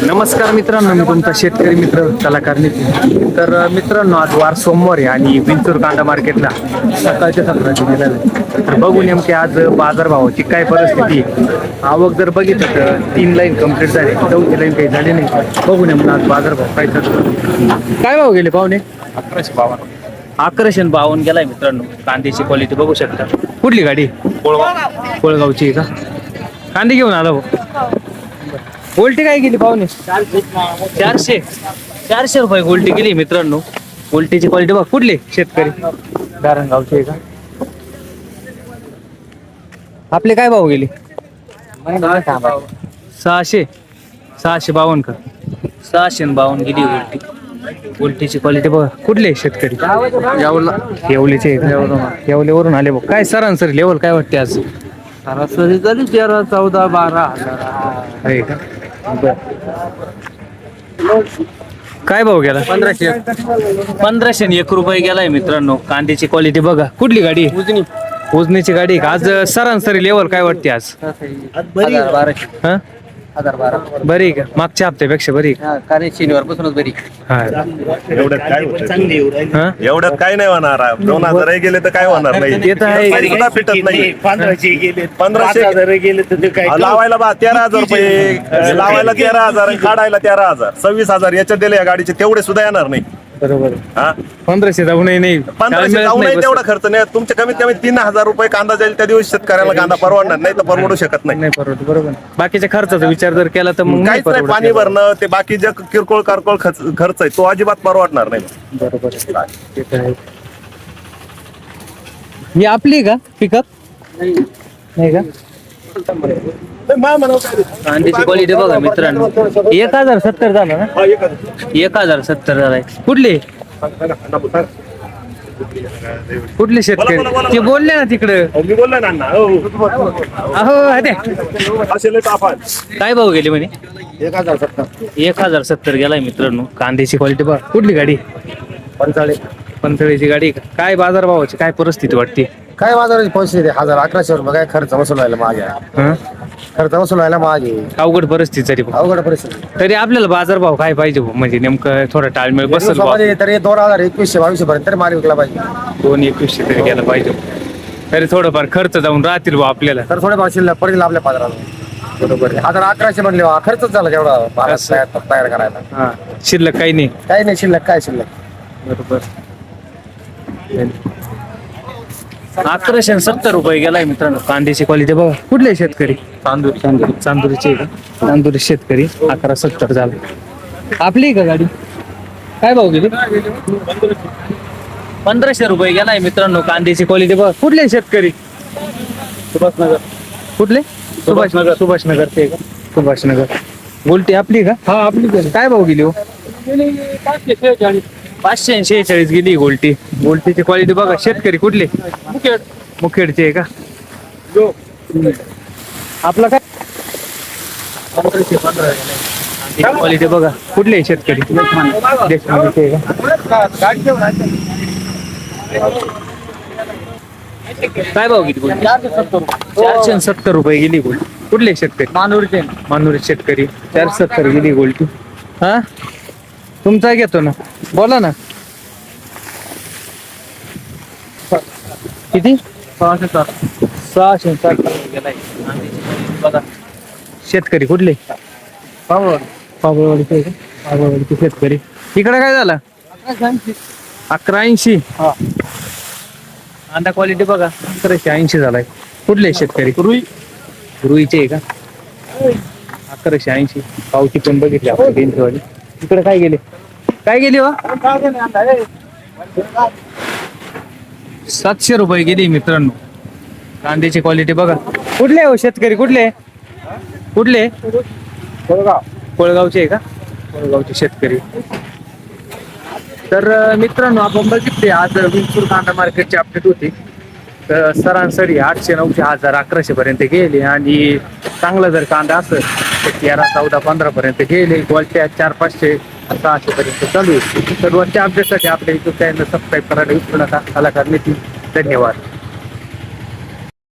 नमस्कार मित्रांनो, मी तुमचा शेतकरी मित्र कलाकार नितीन. तर मित्रांनो, आज वार सोमवार आहे आणि विंचूर कांदा मार्केटला सकाळच्या 17 गेलेलं आहे. तर बघू नेमके आज बाजारभावाची काय परिस्थिती आहे. आवक जर बघितलं तर 3 लाईन कंप्लीट झाली, 4थी लाईन काही झाली नाही. बघू नेमकं आज बाजारभाव काय चालू. काय भाव गेले पाहुणे? 1152. 1152 गेलाय मित्रांनो. कांद्याची क्वालिटी बघू शकता. कुठली गाडी? कोळगावची आहे का? कांदे घेऊन आला भाऊ. गोल्टी काय गेली पाहुणे? 400 रुपये गोल्टी गेली मित्रांनो. गोल्टीची क्वालिटी बघ. कुठली शेतकरी? गारणगावची आहे का? आपले काय भाव गेले? 652 का? 652 गेली गोल्टी. गोल्टीची क्वालिटी बघा. कुठले शेतकरी? येवलेचे आहे का? येवलेवरून आले बघ. काय सरासरी लेवल काय वाटते आज? सरासरी झाली 13, 14, 12 आहे का? काय भाव गेला? 1500 1 रुपये गेलाय मित्रांनो. कांद्याची क्वालिटी बघा. कुठली गाडी? उजनीची गाडी का? आज सरासरी लेवल काय वाटते आज? 1200. हा, 1012. बरी का? मागच्या हप्त्यापेक्षा बरी का? कारण शनिवार पासूनच बरी. हा. एवढ्यात काय होतं? हा? एवढ्यात काय नाही होणार. 2000 गेले तर काय होणार नाही. ते तर आहे. तरी सुद्धा फिटत नाही. 1500 गेले 1500 गेले तर ते काय लावायला 13,000 रुपये, लावायला 13,000, काढायला 13,000, 26,000 याच्यात दिले या गाडीचे, तेवढे सुद्धा येणार नाही. बरोबर. हा, 1500 जाऊनही नाही. 1500 जाऊ नाही तेवढा खर्च नाही. तुमचे कमीत कमी 3,000 रुपये कांदा जाईल त्या दिवस शेतकऱ्याला कांदा परवडणार नाही, तर परवडू शकत नाही. नाही परवडत. बरोबर. बाकीच्या खर्चाचा विचार जर केला तर मग काहीच नाही. परवडत. पाणी भरणं ते बाकी जे किरकोळ कारकोळ खर्च आहे तो अजिबात परवडणार नाही. बरोबर आहे. ते तर आहे. ही आपली का पिकअप? नाही का? कांद्याची क्वालिटी बघा मित्रांनो. 1070 झाला ना? 1070 झालाय. कुठली कुठले शेतकरी? ते बोलले ना तिकडं. मी बोललो ना अण्णा. अहो अरे, काय भाव गेले म्हणे? 1070 गेलाय मित्रांनो. कांद्याची क्वालिटी बघा. कुठली गाडी? पंचाळीची गाडी का? काय बाजार भावाची काय परिस्थिती वाटते? काय बाजाराची परिस्थिती? 1100 रुपये काय खर्च वसूलायला मागे आहे. हं? खर्च वसूलायला मागे आहे. अवघड परिस्थिती तरी पण. अवघड परिस्थिती. तरी आपल्याला बाजार भाव काय पाहिजे भाऊ? म्हणजे नेमकं थोडा टाळमेळ बसल भाव. दिवसामध्ये तरी 2021-22 पर्यंत तरी माल विकला पाहिजे. 221 तरी गेला पाहिजे. तरी थोडंफार खर्च जाऊन राहतील भाऊ आपल्याला. तर थोडे भाव शिल्लक पडेल आपल्या बाजाराला. बरोबर. 1100 म्हणले खर्चच झाला तेवढा तयार करायला. हा, शिल्लक काही नाही. काही नाही शिल्लक. काय शिल्लक? बरोबर. 1170 रुपये गेलाय मित्रांनो. कांद्याची क्वालिटी बघा. कुठले शेतकरी? चांदुरीचे आहे का? चांदुरी शेतकरी. 1170 झाला. आपली आहे का गाडी? काय भाव गेली? 1500 रुपये गेलाय मित्रांनो. कांद्याची क्वालिटी बघा. कुठले शेतकरी? सुभाषनगर. कुठले? सुभाषनगर ते का? सुभाषनगर. गोल्टी आपली का? हा आपली. काय भाव गेली हो? 546 गेली गोल्टी. गोल्टीची क्वालिटी बघा. शेतकरी कुठले? मुखेडचे आहे का? आपला काय? 1515 क्वालिटी बघा. कुठले शेतकरी? देशमुखचे आहे का? काय भाव गेली गोल्टी? 470 रुपये गेली गोल्टी. कुठले शेतकरी? मानूरचे शेतकरी. 470 गेली गोल्टी. हा, तुमचा घेतो ना, बोला ना. किती? 607 गेलाय. बघा. शेतकरी कुठले? पावळवाडीचे आहे का? पावळवाडीचे शेतकरी. इकडे काय झालं? 1180. कांदा क्वालिटी बघा. 1180 झालाय. कुठले शेतकरी? रुईचे आहे का? 1180. पावती पण बघितली आपण बेंचवाली. इकडे काय गेले? काय गेली हो? 700 रुपये गेली मित्रांनो. कांद्याची क्वालिटी बघा. कुठले हो शेतकरी? कुठले कोळगावचे आहे का? कोळगावचे शेतकरी. तर मित्रांनो, आपण बघितले आज विंचूर कांदा मार्केटची अपडेट होती. तर सरासरी 800, 900, 1000, 1100 पर्यंत गेले. आणि चांगला जर कांदा असेल तर 13, 14, 15 पर्यंत गेले. क्वालिटी 400, 500, 600 पर्यंत चालू आहे. तर वरच्या अपडेटसाठी आपल्या युट्यूब चॅनल सबस्क्राईब करायला विसरू नका. कलाकार नितीन. धन्यवाद.